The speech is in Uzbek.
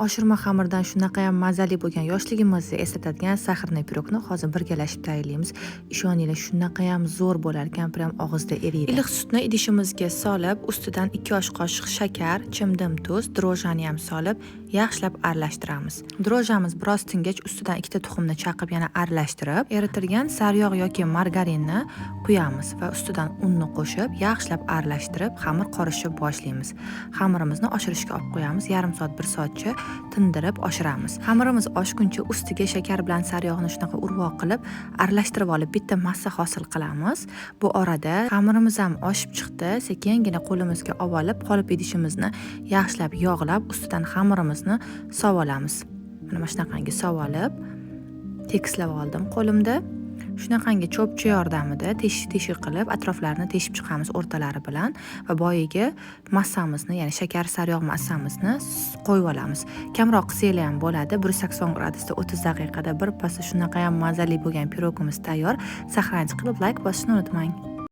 Oshirma xamirdan shunaqa ham mazali bo'lgan yoshligimizni eslatadigan saxirni pirogni hozir birgalashib tayyorlaymiz. Ishoninglar, shunaqa ham zo'r bo'lar ekan, prям og'izda eriydi. Iliq sutni idishimizga solib, ustidan 2 osh qoshiq shakar, chimdim tuz, drojani ham solib, yaxshilab aralashtiramiz. Drojamiz biroz tingach, ustidan 2 ta tuxumni chaqib yana aralashtirib, eritilgan sariyog' yoki margarinni quyamiz va ustidan unni qo'shib, yaxshilab aralashtirib, xamir qorishib boshlaymiz. Xamirimizni oshirishga olib qo'yamiz. Yarim soat, 1 soatcha tindirib oshiramiz. Xamirimiz oshguncha ustiga shakar bilan sariyog'ni shunaqa urvoq qilib aralashtirib olib bitta massa hosil qilamiz. Bu orada xamirimiz ham oshib chiqdi. Sekingina qo'limizga olib, qolip idishimizni yaxshilab yog'lab, ustidan xamirimizni sovolamiz. Mana shunaqangi sovolib, tekislab oldim qo'limda. Shunaqangi cho'pcha yordamida teshik qilib atroflarini teshib chiqamiz o'rtalari bilan va boyiga massamizni, ya'ni shakar sariyog' massamizni qo'yib olamiz. Kamroq qilsanglar ham bo'ladi. 180 gradusda 30 daqiqada birpasda shunaqa ham mazali bo'lgan pirogimiz tayyor. Sahrangiz qilib like bosishni unutmang.